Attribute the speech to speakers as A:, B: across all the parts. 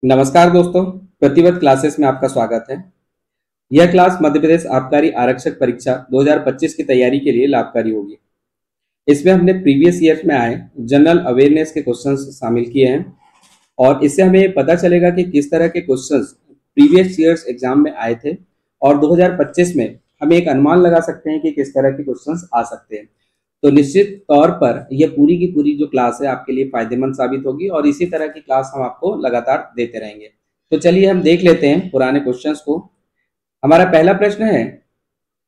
A: नमस्कार दोस्तों, प्रतिवत क्लासेस में आपका स्वागत है। यह क्लास मध्य प्रदेश आबकारी आरक्षक परीक्षा 2025 की तैयारी के लिए लाभकारी होगी। इसमें हमने प्रीवियस ईयर में आए जनरल अवेयरनेस के क्वेश्चंस शामिल किए हैं और इससे हमें पता चलेगा कि किस तरह के क्वेश्चंस प्रीवियस ईयर्स एग्जाम में आए थे और 2025 में हम एक अनुमान लगा सकते हैं कि किस तरह के क्वेश्चंस आ सकते हैं। तो निश्चित तौर पर यह पूरी की पूरी जो क्लास है आपके लिए फायदेमंद साबित होगी और इसी तरह की क्लास हम आपको लगातार देते रहेंगे। तो चलिए हम देख लेते हैं पुराने क्वेश्चंस को। हमारा पहला प्रश्न है,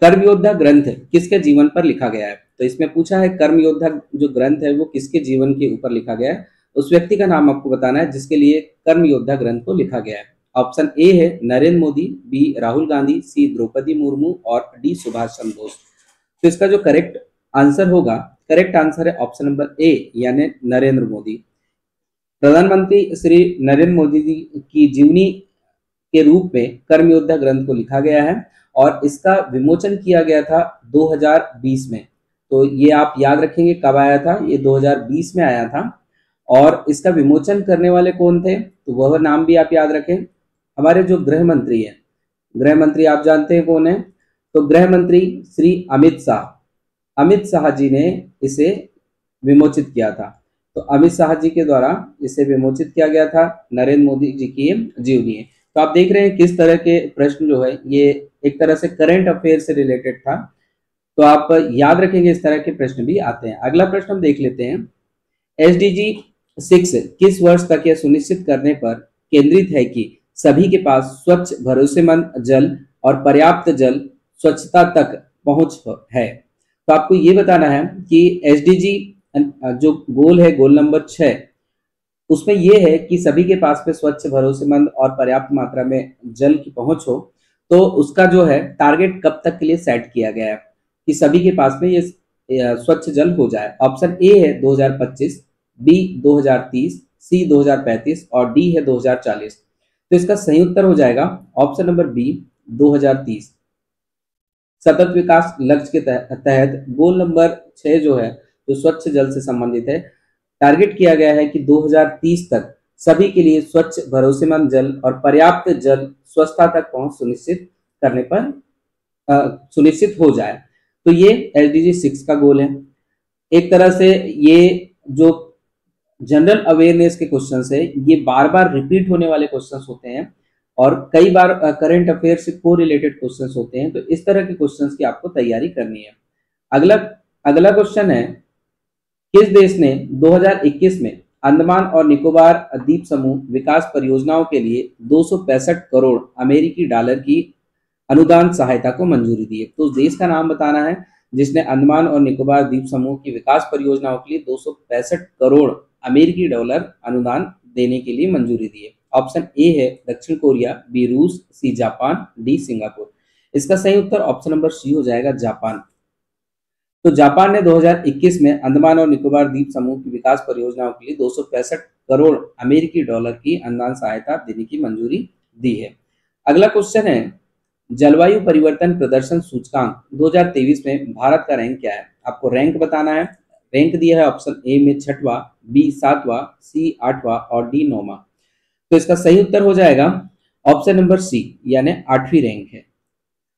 A: कर्मयोद्धा ग्रंथ किसके जीवन पर लिखा गया है? तो इसमें पूछा है कर्मयोद्धा जो ग्रंथ है वो किसके जीवन के ऊपर लिखा गया है, उस व्यक्ति का नाम आपको बताना है जिसके लिए कर्मयोद्धा ग्रंथ को लिखा गया है। ऑप्शन ए है नरेंद्र मोदी, बी राहुल गांधी, सी द्रौपदी मुर्मू और डी सुभाष चंद्र बोस। तो इसका जो करेक्ट आंसर है ऑप्शन नंबर ए यानी नरेंद्र मोदी। प्रधानमंत्री श्री नरेंद्र मोदी जी की जीवनी के रूप में कर्मयोद्धा ग्रंथ को लिखा गया है और इसका विमोचन किया गया था 2020 में। तो ये आप याद रखेंगे कब आया था, ये 2020 में आया था। और इसका विमोचन करने वाले कौन थे, तो वह नाम भी आप याद रखें। हमारे जो गृह मंत्री है, गृह मंत्री आप जानते हैं कौन है, तो गृह मंत्री श्री अमित शाह जी ने इसे विमोचित किया था। तो अमित शाह जी के द्वारा इसे विमोचित किया गया था नरेंद्र मोदी जी की जीवनी है। तो आप देख रहे हैं किस तरह के प्रश्न जो है ये एक तरह से करंट अफेयर से रिलेटेड था, तो आप याद रखेंगे इस तरह के प्रश्न भी आते हैं। अगला प्रश्न हम देख लेते हैं, SDG 6 किस वर्ष तक यह सुनिश्चित करने पर केंद्रित है कि सभी के पास स्वच्छ भरोसेमंद जल और पर्याप्त जल स्वच्छता तक पहुंच है? तो आपको ये बताना है कि SDG जो गोल है, गोल नंबर 6, उसमें यह है कि सभी के पास में स्वच्छ भरोसेमंद और पर्याप्त मात्रा में जल की पहुंच हो। तो उसका जो है टारगेट कब तक के लिए सेट किया गया है कि सभी के पास में ये स्वच्छ जल हो जाए? ऑप्शन ए है 2025, बी 2030, सी 2035 और डी है 2040। तो इसका सही उत्तर हो जाएगा ऑप्शन नंबर बी 2030। सतत विकास लक्ष्य के तहत गोल नंबर 6 जो है, जो स्वच्छ जल से संबंधित है, टारगेट किया गया है कि 2030 तक सभी के लिए स्वच्छ भरोसेमंद जल और पर्याप्त जल स्वच्छता तक पहुंच सुनिश्चित हो जाए। तो ये SDG 6 का गोल है। एक तरह से ये जो जनरल अवेयरनेस के क्वेश्चंस है ये बार बार रिपीट होने वाले क्वेश्चंस होते हैं और कई बार करंट अफेयर से को रिलेटेड क्वेश्चंस होते हैं। तो इस तरह के क्वेश्चंस की आपको तैयारी करनी है। अगला क्वेश्चन है, किस देश ने 2021 में अंडमान और निकोबार द्वीप समूह विकास परियोजनाओं के लिए 265 करोड़ अमेरिकी डॉलर की अनुदान सहायता को मंजूरी दी है? तो उस देश का नाम बताना है जिसने अंडमान और निकोबार द्वीप समूह की विकास परियोजनाओं के लिए 265 करोड़ अमेरिकी डॉलर अनुदान देने के लिए मंजूरी दी है। ऑप्शन ए है दक्षिण कोरिया, बी रूस, सी जापान, डी सिंगापुर। इसका सही उत्तर ऑप्शन नंबर सी हो जाएगा, जापान। तो जापान ने 2021 में अंडमान और निकोबार द्वीप समूह की विकास परियोजनाओं के लिए 265 करोड़ अमेरिकी डॉलर की अनुदान सहायता देने की मंजूरी दी है। अगला क्वेश्चन है, जलवायु परिवर्तन प्रदर्शन सूचकांक 2023 में भारत का रैंक क्या है? आपको रैंक बताना है। रैंक दिया है ऑप्शन ए में 6वां, बी 7वां, सी 8वां और डी 9वां। तो इसका सही उत्तर हो जाएगा ऑप्शन नंबर सी यानी 8वीं रैंक है।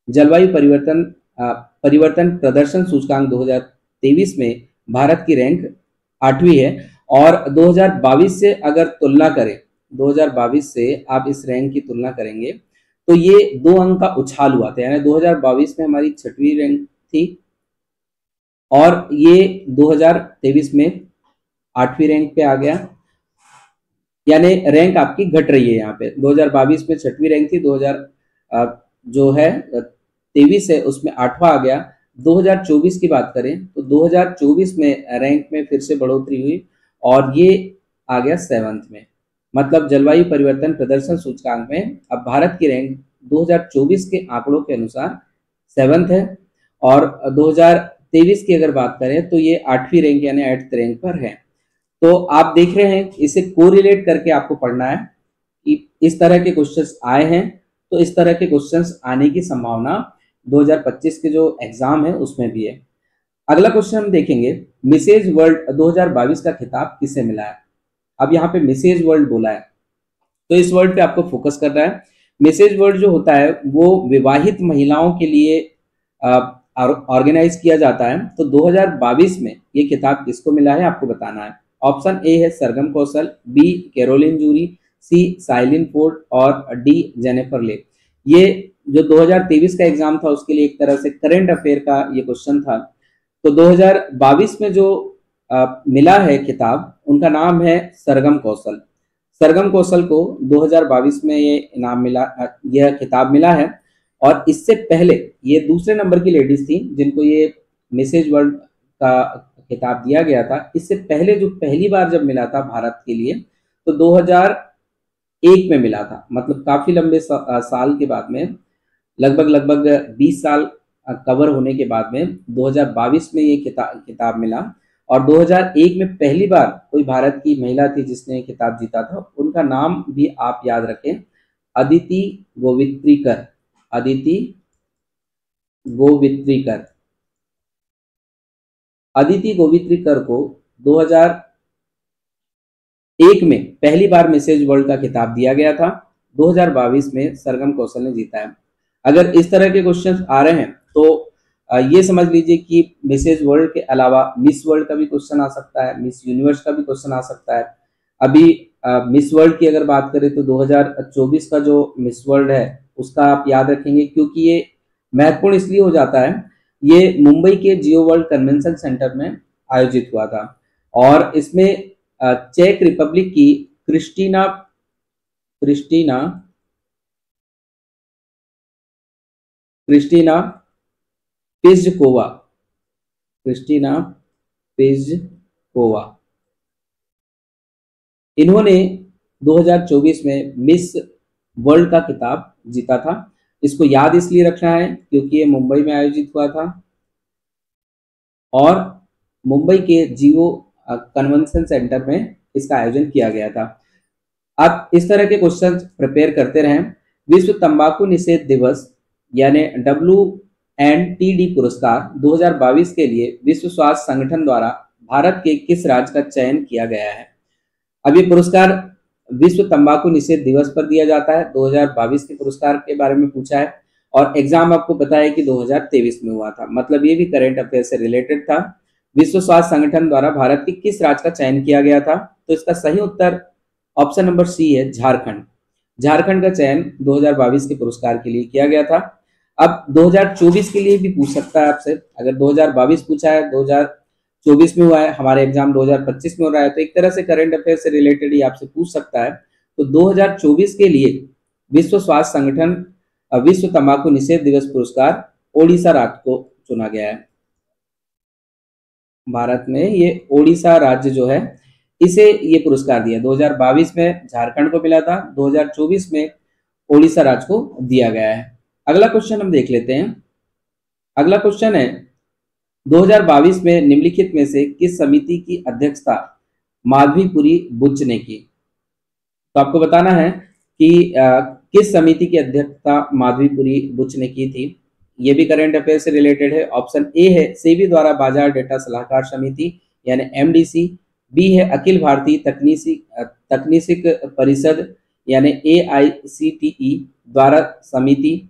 A: जलवायु परिवर्तन प्रदर्शन सूचकांक 2023 में भारत की रैंक 8वीं है और 2022 से अगर तुलना करें, 2022 से आप इस रैंक की तुलना करेंगे तो ये 2 अंक का उछाल हुआ था। यानी 2022 में हमारी 6वीं रैंक थी और ये 2023 में 8वीं रैंक पे आ गया, यानी रैंक आपकी घट रही है। यहाँ पे 2022 में 6वीं रैंक थी, 2000 जो है 23 है उसमें 8वां आ गया। 2024 की बात करें तो 2024 में रैंक में फिर से बढ़ोतरी हुई और ये आ गया 7th में। मतलब जलवायु परिवर्तन प्रदर्शन सूचकांक में अब भारत की रैंक 2024 के आंकड़ों के अनुसार 7th है और 2023 की अगर बात करें तो ये 8वीं रैंक यानी 8th रैंक पर है। तो आप देख रहे हैं इसे कोरिलेट करके आपको पढ़ना है कि इस तरह के क्वेश्चंस आए हैं, तो इस तरह के क्वेश्चंस आने की संभावना 2025 के जो एग्जाम है उसमें भी है। अगला क्वेश्चन हम देखेंगे, मिसेज वर्ल्ड 2022 का खिताब किसे मिला है? अब यहाँ पे मिसेज वर्ल्ड बोला है तो इस वर्ड पे आपको फोकस करना है। मैसेज वर्ड जो होता है वो विवाहित महिलाओं के लिए ऑर्गेनाइज किया जाता है। तो 2022 में ये खिताब किसको मिला है आपको बताना है। ऑप्शन ए है सरगम कौशल, बी कैरोलिन जूरी, सी साइलिन फोर्ड और डी जेनिफर ले। ये जो 2023 का एग्जाम था उसके लिए एक तरह से करंट अफेयर का ये क्वेश्चन था। तो 2022 में जो मिला है खिताब, उनका नाम है सरगम कौशल। सरगम कौशल को 2022 में ये इनाम मिला, यह खिताब मिला है। और इससे पहले ये दूसरे नंबर की लेडीज थी जिनको ये मैसेज वर्ल्ड का खिताब दिया गया था। इससे पहले जो पहली बार जब मिला था भारत के लिए तो 2001 में मिला था। मतलब काफी लंबे साल के बाद में, लगभग 20 साल कवर होने के बाद में 2022 में ये किताब मिला। और 2001 में पहली बार कोई भारत की महिला थी जिसने किताब जीता था। उनका नाम भी आप याद रखें, अदिति गोवित्रीकर। अदिति गोवित्रीकर। अदिति गोवित्रीकर को 2001 में पहली बार मैसेज वर्ल्ड का खिताब दिया गया था। 2022 में सरगम कौशल ने जीता है। अगर इस तरह के क्वेश्चंस आ रहे हैं तो ये समझ लीजिए कि मिसेज वर्ल्ड के अलावा मिस वर्ल्ड का भी क्वेश्चन आ सकता है, मिस यूनिवर्स का भी क्वेश्चन आ सकता है। अभी मिस वर्ल्ड की अगर बात करें तो 2024 का जो मिस वर्ल्ड है उसका आप याद रखेंगे, क्योंकि ये महत्वपूर्ण इसलिए हो जाता है, ये मुंबई के जियो वर्ल्ड कन्वेंशन सेंटर में आयोजित हुआ था। और इसमें चेक रिपब्लिक की क्रिस्टीना क्रिस्टीना क्रिस्टीना पिज़्कोवा क्रिस्टीना पिज़कोवा इन्होंने 2024 में मिस वर्ल्ड का खिताब जीता था। इसको याद इसलिए रखना है क्योंकि ये मुंबई में आयोजित हुआ था और मुंबई के जियो कन्वेंशन सेंटर में इसका आयोजन किया गया था। आप इस तरह के क्वेश्चन प्रिपेयर करते रहें। विश्व तंबाकू निषेध दिवस यानी WNTD पुरस्कार 2022 के लिए विश्व स्वास्थ्य संगठन द्वारा भारत के किस राज्य का चयन किया गया है। अब ये पुरस्कार विश्व तंबाकू निषेध दिवस पर दिया जाता है। 2022 के पुरस्कार के बारे में पूछा है और एग्जाम आपको पता है कि 2023 में हुआ था, मतलब ये भी करंट अफेयर से रिलेटेड था। विश्व स्वास्थ्य संगठन द्वारा भारत के किस राज्य का चयन किया गया था, तो इसका सही उत्तर ऑप्शन नंबर सी है, झारखंड। झारखंड का चयन 2022 के पुरस्कार के लिए किया गया था। अब 2024 के लिए भी पूछ सकता है आपसे। अगर 2022 पूछा है, 2024 में हुआ है, हमारे एग्जाम 2025 में हो रहा है, तो एक तरह से करंट अफेयर से रिलेटेड ही आपसे पूछ सकता है। तो 2024 के लिए विश्व स्वास्थ्य संगठन विश्व तंबाकू निषेध दिवस पुरस्कार ओडिशा राज्य को चुना गया है। भारत में ये ओडिशा राज्य जो है इसे ये पुरस्कार दिया। 2022 में झारखंड को मिला था, 2024 में ओडिशा राज्य को दिया गया है। अगला क्वेश्चन हम देख लेते हैं। अगला क्वेश्चन है 2022 में निम्नलिखित में से किस समिति की अध्यक्षता माधवीपुरी बुच ने की। तो आपको बताना है कि किस समिति की अध्यक्षता माधवीपुरी बुच ने की थी। ये भी करंट अफेयर से रिलेटेड है। ऑप्शन ए है सेबी द्वारा बाजार डेटा सलाहकार समिति यानी MDC, बी है अखिल भारतीय तकनीसिक परिषद यानी AICTE द्वारा समिति,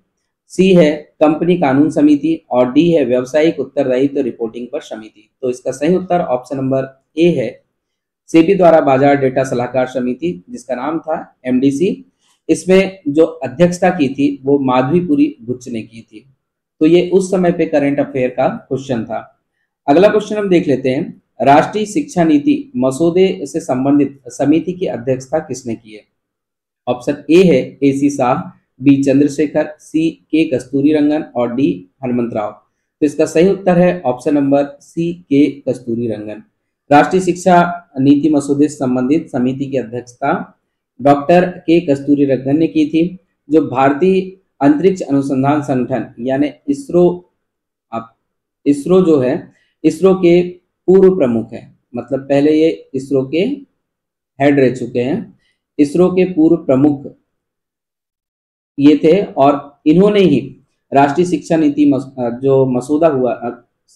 A: सी है कंपनी कानून समिति और डी है व्यवसायिक उत्तरदायित्व रिपोर्टिंग पर समिति। तो इसका सही उत्तर ऑप्शन नंबर ए है, सेबी द्वारा बाजार डेटा सलाहकार समिति, जिसका नाम था MDC। इसमें जो अध्यक्षता की थी वो माधवीपुरी बुच ने की थी। तो ये उस समय पे करंट अफेयर का क्वेश्चन था। अगला क्वेश्चन हम देख लेते हैं। राष्ट्रीय शिक्षा नीति मसौदे से संबंधित समिति की अध्यक्षता किसने की है। ऑप्शन ए है AC शाह, बी चंद्रशेखर, सी के कस्तूरीरंगन और डी हनुमंत राव। तो इसका सही उत्तर है ऑप्शन नंबर सी के कस्तूरीरंगन। राष्ट्रीय शिक्षा नीति मसौदे से संबंधित समिति की अध्यक्षता डॉक्टर के कस्तूरीरंगन ने की थी, जो भारतीय अंतरिक्ष अनुसंधान संगठन यानी इसरो जो है, इसरो के पूर्व प्रमुख है। मतलब पहले ये इसरो के हेड रह चुके हैं, इसरो के पूर्व प्रमुख ये थे और इन्होंने ही राष्ट्रीय शिक्षा नीति जो मसौदा हुआ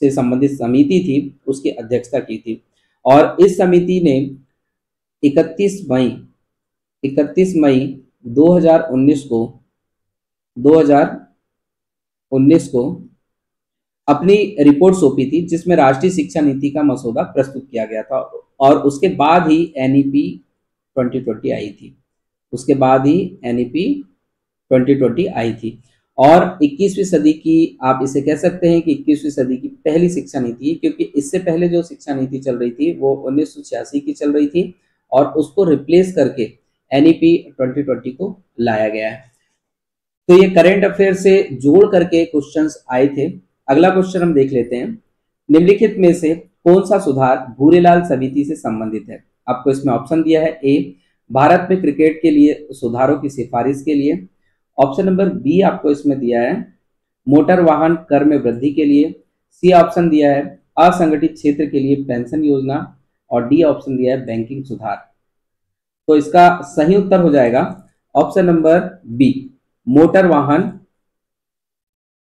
A: से संबंधित समिति थी उसकी अध्यक्षता की थी। और इस समिति ने 31 31 मई 2019 को 2019 को अपनी रिपोर्ट सौंपी थी, जिसमें राष्ट्रीय शिक्षा नीति का मसौदा प्रस्तुत किया गया था, और उसके बाद ही एनईपी 2020 आई थी। उसके बाद ही एनईपी 2020 आई थी। और 21वीं सदी की, आप इसे कह सकते हैं कि 21वीं सदी की पहली शिक्षा नीति है, क्योंकि इससे पहले जो शिक्षा नीति चल रही थी वो 1986 की चल रही थी, और उसको रिप्लेस करके एनईपी 2020 को लाया गया है। तो ये करंट अफेयर से जोड़ करके क्वेश्चंस आए थे। अगला क्वेश्चन हम देख लेते हैं। निम्नलिखित में से कौन सा सुधार भूरेलाल समिति से संबंधित है? आपको इसमें ऑप्शन दिया है। ए, भारत में क्रिकेट के लिए सुधारों की सिफारिश के लिए। ऑप्शन नंबर बी आपको इसमें दिया है मोटर वाहन कर में वृद्धि के लिए। सी ऑप्शन दिया है असंगठित क्षेत्र के लिए पेंशन योजना, और डी ऑप्शन दिया है बैंकिंग सुधार। तो इसका सही उत्तर हो जाएगा ऑप्शन नंबर बी, मोटर वाहन।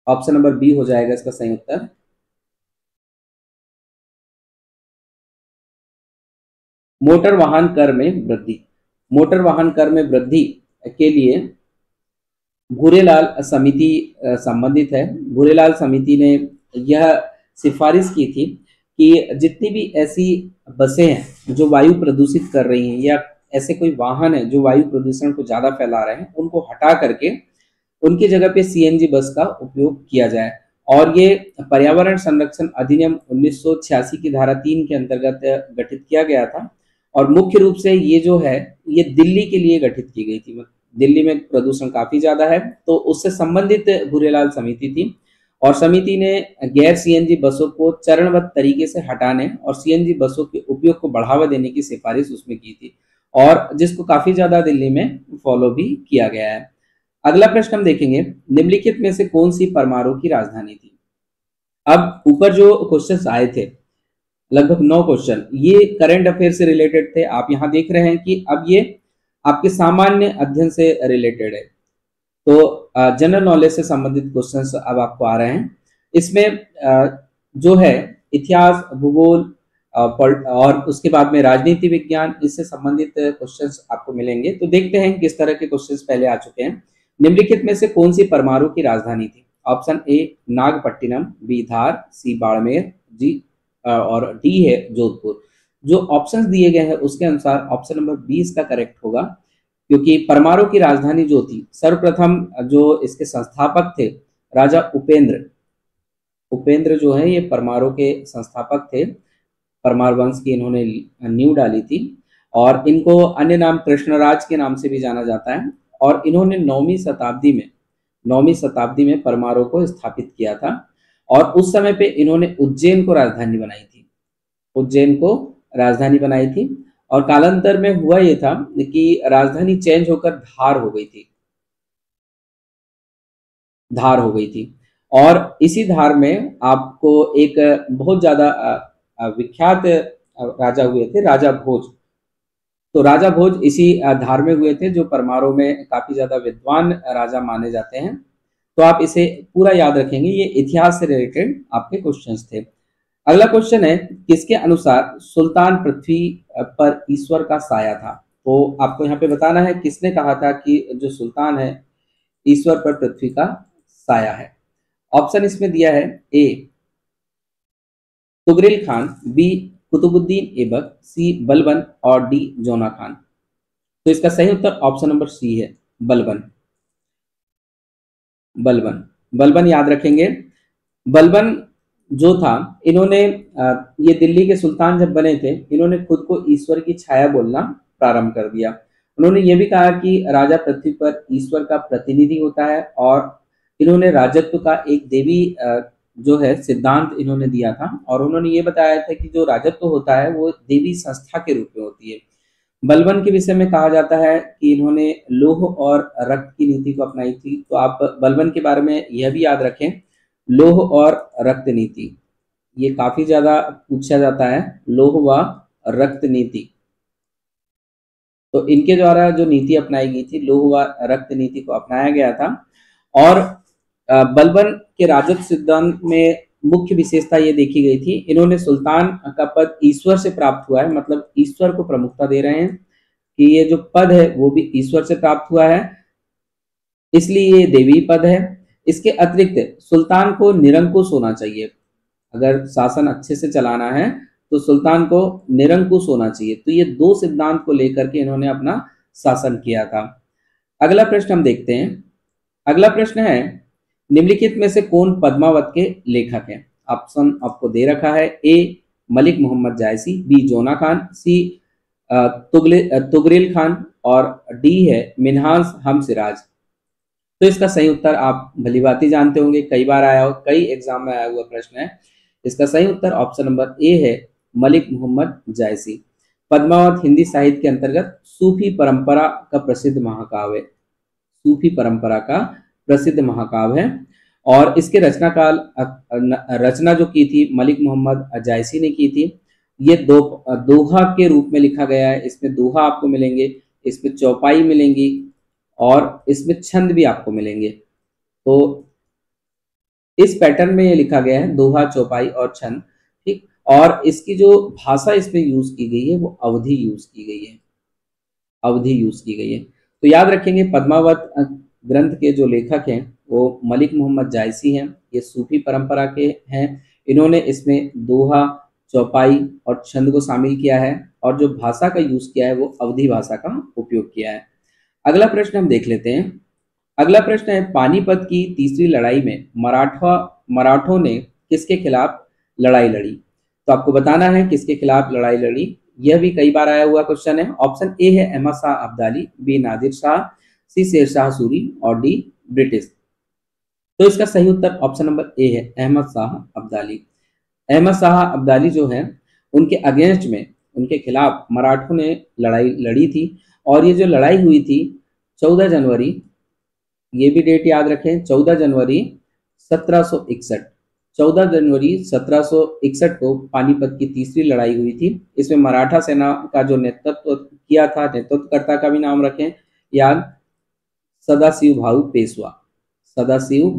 A: ऑप्शन नंबर बी हो जाएगा इसका सही उत्तर। मोटर वाहन कर में वृद्धि। मोटर वाहन कर में वृद्धि के लिए भूरेलाल समिति संबंधित है। भूरेलाल समिति ने यह सिफारिश की थी कि जितनी भी ऐसी बसें हैं जो वायु प्रदूषित कर रही हैं, या ऐसे कोई वाहन है जो वायु प्रदूषण को ज्यादा फैला रहे हैं, उनको हटा करके उनकी जगह पे सीएनजी बस का उपयोग किया जाए। और ये पर्यावरण संरक्षण अधिनियम 1986 की धारा 3 के अंतर्गत गठित किया गया था। और मुख्य रूप से ये जो है ये दिल्ली के लिए गठित की गई थी। दिल्ली में प्रदूषण काफी ज्यादा है, तो उससे संबंधित भूरेलाल समिति थी, और समिति ने गैर सीएनजी बसों को चरणबद्ध तरीके से हटाने और सीएनजी बसों के उपयोग को बढ़ावा देने की सिफारिश उसमें की थी, और जिसको काफी ज्यादा दिल्ली में फॉलो भी किया गया है। अगला प्रश्न हम देखेंगे, निम्नलिखित में से कौन सी परमाणु की राजधानी थी? अब ऊपर जो क्वेश्चंस आए थे लगभग 9 क्वेश्चन, ये करंट अफेयर से रिलेटेड थे। आप यहाँ देख रहे हैं कि अब ये आपके सामान्य अध्ययन से रिलेटेड है, तो जनरल नॉलेज से संबंधित क्वेश्चंस अब आपको आ रहे हैं। इसमें जो है इतिहास, भूगोल और उसके बाद में राजनीति विज्ञान, इससे संबंधित क्वेश्चंस आपको मिलेंगे। तो देखते हैं किस तरह के क्वेश्चंस पहले आ चुके हैं। निम्नलिखित में से कौन सी परमाणु की राजधानी थी? ऑप्शन ए नागपट्टिनम, बी धार, सी बाड़मेर, जी और डी है जोधपुर। जो ऑप्शंस दिए गए हैं उसके अनुसार ऑप्शन नंबर 20 का करेक्ट होगा, क्योंकि परमाणु की राजधानी जो थी, सर्वप्रथम जो इसके संस्थापक थे राजा उपेंद्र जो है ये परमाणु के संस्थापक थे। परमार वंश की इन्होंने नींव डाली थी, और इनको अन्य नाम कृष्णराज के नाम से भी जाना जाता है। और इन्होंने 9वीं शताब्दी में परमाणु को स्थापित किया था, और उस समय पे इन्होंने उज्जैन को राजधानी बनाई थी। और कालांतर में हुआ ये था कि राजधानी चेंज होकर धार हो गई थी। और इसी धार में आपको एक बहुत ज्यादा विख्यात राजा हुए थे, राजा भोज। तो राजा भोज इसी धार में हुए थे, जो परमाणु में काफी ज्यादा विद्वान राजा माने जाते हैं। तो आप इसे पूरा याद रखेंगे, ये इतिहास से रिलेटेड आपके क्वेश्चंस थे। अगला क्वेश्चन है, किसके अनुसार सुल्तान पृथ्वी पर ईश्वर का साया था? तो आपको यहाँ पे बताना है किसने कहा था कि जो सुल्तान है ईश्वर पर पृथ्वी का साया है। ऑप्शन इसमें दिया है ए तुगरिल खान, बी कुतुबुद्दीन ऐबक, सी बलबन, और डी जोना खान। तो इसका सही उत्तर ऑप्शन नंबर सी है, बलबन याद रखेंगे। बलबन जो था, इन्होंने ये दिल्ली के सुल्तान जब बने थे, इन्होंने खुद को ईश्वर की छाया बोलना प्रारंभ कर दिया। उन्होंने ये भी कहा कि राजा पृथ्वी पर ईश्वर का प्रतिनिधि होता है, और इन्होंने राजत्व का एक देवी जो है सिद्धांत इन्होंने दिया था, और उन्होंने ये बताया था कि जो राजत्व होता है वो देवी संस्था के रूप में होती है। बलबन के विषय में कहा जाता है कि इन्होंने लौह और रक्त की नीति को अपनाई थी। तो आप बलबन के बारे में यह भी याद रखें, लौह और रक्त नीति, ये काफी ज्यादा पूछा जाता है, लौह व रक्त नीति। तो इनके द्वारा जो नीति अपनाई गई थी, लौह व रक्त नीति को अपनाया गया था। और बलबन के राजत्व सिद्धांत में मुख्य विशेषता ये देखी गई थी, इन्होंने सुल्तान का पद ईश्वर से प्राप्त हुआ है, मतलब ईश्वर को प्रमुखता दे रहे हैं। कि ये जो पद है वो भी ईश्वर से प्राप्त हुआ है, इसलिए ये देवी पद है। इसके अतिरिक्त सुल्तान को निरंकुश होना चाहिए। अगर शासन अच्छे से चलाना है तो सुल्तान को निरंकुश होना चाहिए। तो ये दो सिद्धांत को लेकर के इन्होंने अपना शासन किया था। अगला प्रश्न हम देखते हैं। अगला प्रश्न है, निम्नलिखित में से कौन पद्मावत के लेखक हैं? ऑप्शन आपको दे रखा है। ए मलिक मोहम्मद जायसी, बी जोना खान, सी तुगरिल खान और डी है मिन्हाज हम सिराज। तो इसका सही उत्तर आप भली भांति जानते होंगे, कई बार आया हो, कई एग्जाम में आया हुआ प्रश्न है। इसका सही उत्तर ऑप्शन नंबर ए है मलिक मोहम्मद जायसी। पद्मावत हिंदी साहित्य के अंतर्गत सूफी परंपरा का प्रसिद्ध महाकाव्य है। सूफी परंपरा का प्रसिद्ध महाकाव्य है और इसके रचना जो की थी मलिक मोहम्मद जायसी ने की थी। ये दोहा के रूप में लिखा गया है। इसमें दोहा आपको मिलेंगे, इसमें चौपाई मिलेंगी और इसमें छंद भी आपको मिलेंगे। तो इस पैटर्न में ये लिखा गया है, दोहा, चौपाई और छंद। ठीक, और इसकी जो भाषा इसमें यूज की गई है वो अवधी यूज की गई है, अवधी यूज की गई है। तो याद रखेंगे पद्मावत ग्रंथ के जो लेखक हैं वो मलिक मोहम्मद जायसी हैं। ये सूफी परंपरा के हैं। इन्होंने इसमें दोहा, चौपाई और छंद को शामिल किया है और जो भाषा का यूज किया है वो अवधी भाषा का उपयोग किया है। अगला प्रश्न हम देख लेते हैं। अगला प्रश्न है, पानीपत की तीसरी लड़ाई में मराठों ने किसके खिलाफ लड़ाई लड़ी? तो आपको बताना है किसके खिलाफ लड़ाई लड़ी। यह भी कई बार आया हुआ क्वेश्चन है। ऑप्शन ए है अहमद शाह अब्दाली, बी नादिर शाह, सी शेर शाह सूरी और डी ब्रिटिश। तो इसका सही उत्तर ऑप्शन नंबर ए है अहमद शाह अब्दाली। अहमद शाह अब्दाली जो है उनके अगेंस्ट में, उनके खिलाफ मराठों ने लड़ाई लड़ी थी और ये जो लड़ाई हुई थी 14 जनवरी, ये भी डेट याद रखें, 14 जनवरी 1761, 14 जनवरी 1761 को पानीपत की तीसरी लड़ाई हुई थी। इसमें मराठा सेना का जो नेतृत्व किया था, नेतृत्वकर्ता का भी नाम रखें याद, सदाशिव भाऊ पेशवा। सदाशिव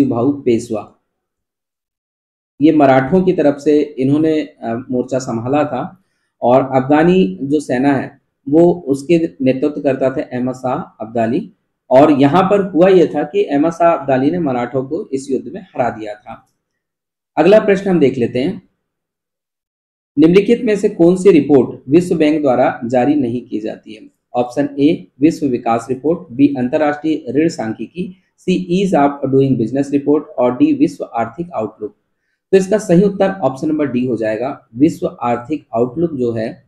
A: भाऊ पेशवा, ये मराठों की तरफ से इन्होंने मोर्चा संभाला था और अफगानी जो सेना है वो उसके नेतृत्व करता था अहमद शाह अब्दाली। और यहाँ पर हुआ यह था कि अहमद शाह अब्दाली ने मराठों को इस युद्ध में हरा दिया था। अगला प्रश्न हम देख लेते हैं। निम्नलिखित में से कौन सी रिपोर्ट विश्व बैंक द्वारा जारी नहीं की जाती है? ऑप्शन ए विश्व विकास रिपोर्ट, बी अंतरराष्ट्रीय ऋण सांख्यिकी, C ease of doing business report और डी विश्व आर्थिक आउटलुक। तो इसका सही उत्तर ऑप्शन नंबर डी हो जाएगा। विश्व आर्थिक आउटलुक जो है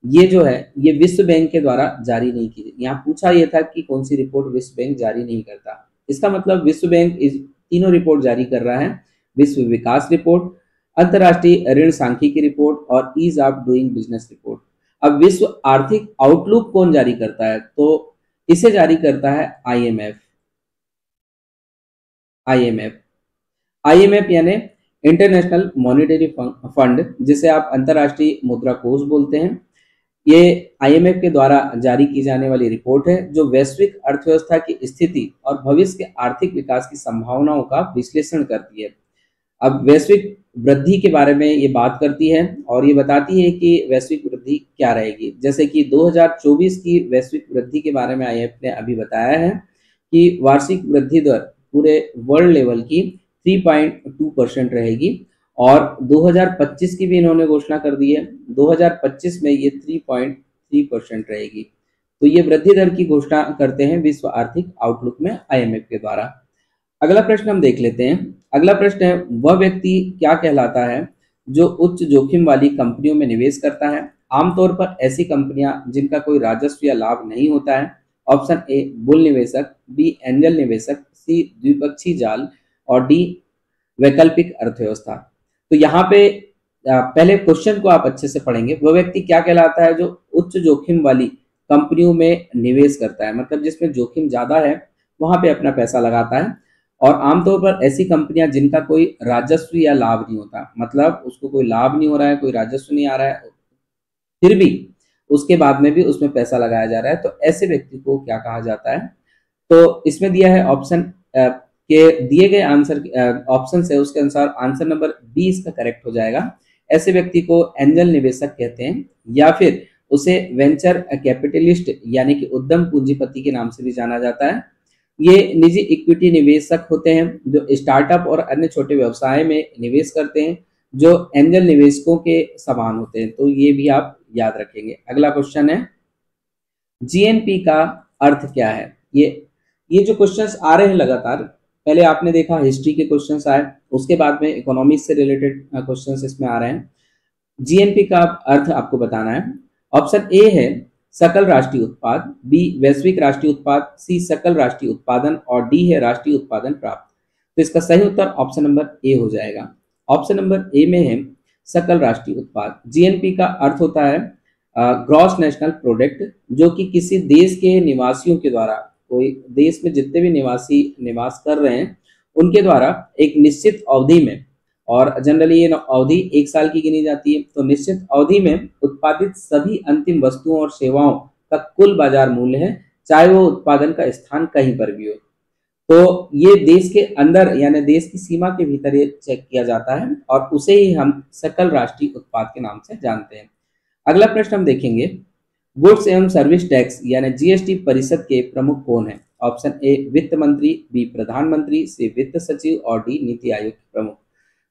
A: ये विश्व बैंक के द्वारा जारी नहीं की। यहाँ पूछा यह था कि कौन सी रिपोर्ट विश्व बैंक जारी नहीं करता। इसका मतलब विश्व बैंक इस तीनों रिपोर्ट जारी कर रहा है, विश्व विकास रिपोर्ट, अंतरराष्ट्रीय ऋण सांख्यिकी रिपोर्ट और ease of doing business report. अब विश्व आर्थिक आउटलुक कौन जारी करता है? तो इसे जारी करता है आईएमएफ। आईएमएफ यानी इंटरनेशनल मॉनेटरी फंड, जिसे आप अंतरराष्ट्रीय मुद्रा कोष बोलते हैं। ये आईएमएफ के द्वारा जारी की जाने वाली रिपोर्ट है जो वैश्विक अर्थव्यवस्था की स्थिति और भविष्य के आर्थिक विकास की संभावनाओं का विश्लेषण करती है। अब वैश्विक वृद्धि के बारे में ये बात करती है और ये बताती है कि वैश्विक वृद्धि क्या रहेगी। जैसे कि 2024 की वैश्विक वृद्धि के बारे में आईएमएफ ने अभी बताया है कि वार्षिक वृद्धि दर पूरे वर्ल्ड लेवल की 3.2% रहेगी और 2025 की भी इन्होंने घोषणा कर दी है। 2025 में ये 3.3% रहेगी। तो ये वृद्धि दर की घोषणा करते हैं विश्व आर्थिक आउटलुक में आईएमएफ के द्वारा। अगला प्रश्न हम देख लेते हैं। अगला प्रश्न है, वह व्यक्ति क्या कहलाता है जो उच्च जोखिम वाली कंपनियों में निवेश करता है? आमतौर पर ऐसी कंपनियां जिनका कोई राजस्व या लाभ नहीं होता है। ऑप्शन ए बुल निवेशक, बी एंजल निवेशक, सी द्विपक्षीय जाल और डी वैकल्पिक अर्थव्यवस्था। तो यहाँ पे पहले क्वेश्चन को आप अच्छे से पढ़ेंगे। वह व्यक्ति क्या कहलाता है जो उच्च जोखिम वाली कंपनियों में निवेश करता है, मतलब जिसमें जोखिम ज्यादा है वहां पे अपना पैसा लगाता है। और आमतौर पर ऐसी कंपनियां जिनका कोई राजस्व या लाभ नहीं होता, मतलब उसको कोई लाभ नहीं हो रहा है, कोई राजस्व नहीं आ रहा है, फिर भी उसके बाद में भी उसमें पैसा लगाया जा रहा है, तो ऐसे व्यक्ति को क्या कहा जाता है? तो इसमें दिया है ऑप्शन के दिए गए आंसर ऑप्शन से उसके अनुसार आंसर नंबर बी इसका करेक्ट हो जाएगा। ऐसे व्यक्ति को एंजल निवेशक कहते हैं, या फिर उसे वेंचर कैपिटलिस्ट यानी कि उद्यम पूंजीपति के नाम से भी जाना जाता है। ये निजी इक्विटी निवेशक होते हैं जो स्टार्टअप और अन्य छोटे व्यवसाय में निवेश करते हैं, जो एंजल निवेशकों के समान होते हैं। तो ये भी आप याद रखेंगे। अगला क्वेश्चन है, जीएनपी का अर्थ क्या है? ये जो क्वेश्चंस आ रहे हैं लगातार, पहले आपने देखा हिस्ट्री के क्वेश्चंस आए, उसके बाद में इकोनॉमिक्स से रिलेटेड क्वेश्चंस इसमें आ रहे हैं। जीएनपी का अर्थ आपको बताना है। ऑप्शन ए है सकल राष्ट्रीय उत्पाद, बी वैश्विक राष्ट्रीय उत्पाद, सी सकल राष्ट्रीय उत्पादन और डी है राष्ट्रीय उत्पादन प्राप्त। तो इसका सही उत्तर ऑप्शन नंबर ए हो जाएगा। ऑप्शन नंबर ए में है सकल राष्ट्रीय उत्पाद। जीएनपी का अर्थ होता है ग्रॉस नेशनल प्रोडक्ट, जो कि किसी देश के निवासियों के द्वारा, कोई देश में जितने भी निवासी निवास कर रहे हैं उनके द्वारा एक निश्चित अवधि में, और जनरली ये अवधि 1 साल की गिनी जाती है, तो निश्चित अवधि में उत्पादित सभी अंतिम वस्तुओं और सेवाओं का कुल बाजार मूल्य है, चाहे वो उत्पादन का स्थान कहीं पर भी हो। तो ये देश के अंदर यानी देश की सीमा के भीतर ये चेक किया जाता है और उसे ही हम सकल राष्ट्रीय उत्पाद के नाम से जानते हैं। अगला प्रश्न हम देखेंगे, गुड्स एवं सर्विस टैक्स यानी जीएसटी परिषद के प्रमुख कौन है? ऑप्शन ए वित्त मंत्री, बी प्रधानमंत्री, सी वित्त सचिव और डी नीति आयोग के प्रमुख।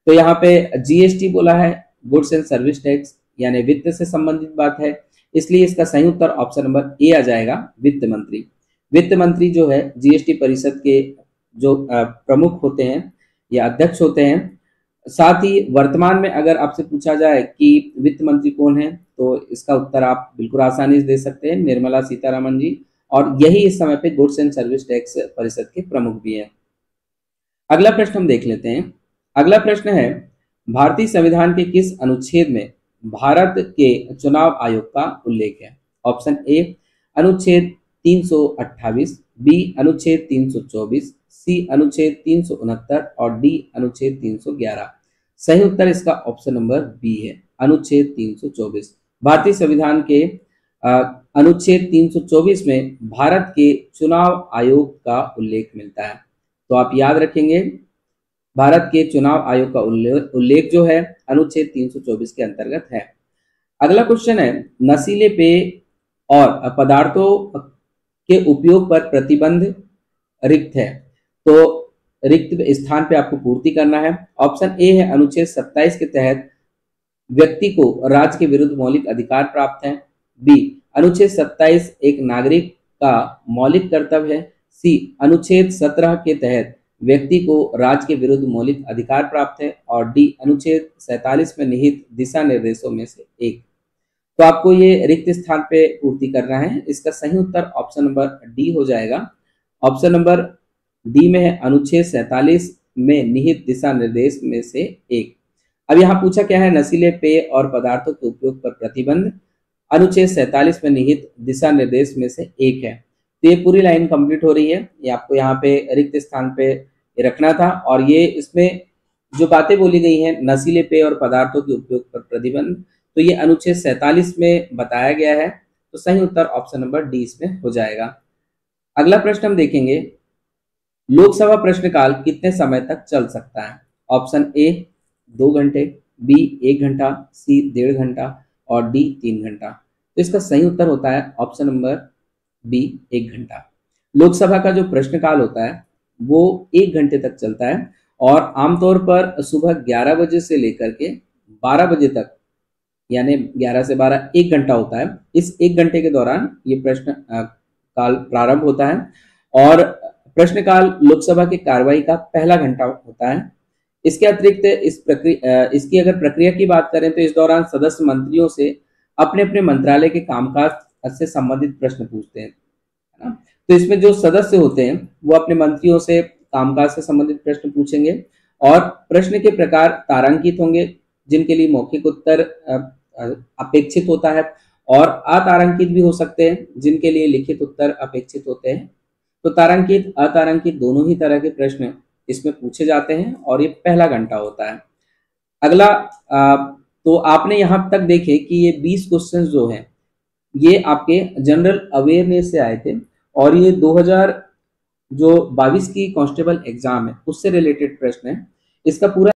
A: तो यहाँ पे जीएसटी बोला है, गुड्स एंड सर्विस टैक्स यानी वित्त से संबंधित बात है, इसलिए इसका सही उत्तर ऑप्शन नंबर ए आ जाएगा, वित्त मंत्री। वित्त मंत्री जो है जीएसटी परिषद के जो प्रमुख होते हैं या अध्यक्ष होते हैं। साथ ही वर्तमान में अगर आपसे पूछा जाए कि वित्त मंत्री कौन है, तो इसका उत्तर आप बिल्कुल आसानी से दे सकते हैं, निर्मला सीतारमण जी, और यही इस समय पे गुड्स एंड सर्विस टैक्स परिषद के प्रमुख भी हैं। अगला प्रश्न हम देख लेते हैं। अगला प्रश्न है, भारतीय संविधान के किस अनुच्छेद में भारत के चुनाव आयोग का उल्लेख है? ऑप्शन ए अनुच्छेद 328, बी अनुच्छेद 324, सी अनुच्छेद 369 और डी अनुच्छेद 311। सही उत्तर इसका ऑप्शन नंबर बी है, अनुच्छेद 324। भारतीय संविधान के अनुच्छेद 324 में भारत के चुनाव आयोग का उल्लेख मिलता है। तो आप याद रखेंगे, भारत के चुनाव आयोग का उल्लेख जो है अनुच्छेद 324 के अंतर्गत है। अगला क्वेश्चन है, नशीले पेय और पदार्थों के उपयोग पर प्रतिबंध रिक्त है, तो रिक्त स्थान पे आपको पूर्ति करना है। ऑप्शन ए है अनुच्छेद 27 के तहत व्यक्ति को राज्य के विरुद्ध मौलिक अधिकार प्राप्त है, बी अनुच्छेद 27 एक नागरिक का मौलिक कर्तव्य है, सी अनुच्छेद 17 के तहत व्यक्ति को राज्य के विरुद्ध मौलिक अधिकार प्राप्त है और डी अनुच्छेद 47 में निहित दिशा निर्देशों में से एक। तो आपको ये रिक्त स्थान पे पूर्ति करना है। इसका सही उत्तर ऑप्शन नंबर डी हो जाएगा। ऑप्शन नंबर डी में है अनुच्छेद 47 में निहित दिशा निर्देश में से एक। अब यहाँ पूछा क्या है, नशीले पेय और पदार्थों के उपयोग पर प्रतिबंध अनुच्छेद 47 में निहित दिशा निर्देश में से एक है। तो ये पूरी लाइन कंप्लीट हो रही है, ये आपको यहाँ पे रिक्त स्थान पे रखना था। और ये इसमें जो बातें बोली गई हैं नशीले पेय और पदार्थों के उपयोग पर प्रतिबंध, तो ये अनुच्छेद 47 में बताया गया है। तो सही उत्तर ऑप्शन नंबर डी इसमें हो जाएगा। अगला प्रश्न हम देखेंगे, लोकसभा प्रश्नकाल कितने समय तक चल सकता है? ऑप्शन ए 2 घंटे, बी 1 घंटा, सी 1.5 घंटा और डी 3 घंटा। तो इसका सही उत्तर होता है ऑप्शन नंबर बी 1 घंटा। लोकसभा का जो प्रश्नकाल होता है वो 1 घंटे तक चलता है और आमतौर पर सुबह 11 बजे से लेकर के 12 बजे तक, यानी 11 से 12 1 घंटा होता है। इस 1 घंटे के दौरान ये प्रश्न काल प्रारंभ होता है और प्रश्नकाल लोकसभा की कार्रवाई का पहला घंटा होता है। इसके अतिरिक्त इसकी अगर प्रक्रिया की बात करें तो इस दौरान सदस्य मंत्रियों से अपने अपने मंत्रालय के कामकाज से संबंधित प्रश्न पूछते हैं, है ना। तो इसमें जो सदस्य होते हैं वो अपने मंत्रियों से कामकाज से संबंधित प्रश्न पूछेंगे और प्रश्न के प्रकार तारांकित होंगे, जिनके लिए मौखिक उत्तर अपेक्षित होता है, और अतारांकित भी हो सकते हैं, जिनके लिए लिखित उत्तर अपेक्षित होते हैं। तो तारांकित अतारांकित दोनों ही तरह के प्रश्न इसमें पूछे जाते हैं और ये पहला घंटा होता है। अगला तो आपने यहाँ तक देखे कि ये 20 क्वेश्चन जो हैं ये आपके जनरल अवेयरनेस से आए थे और ये 2022 की कांस्टेबल एग्जाम है उससे रिलेटेड प्रश्न है। इसका पूरा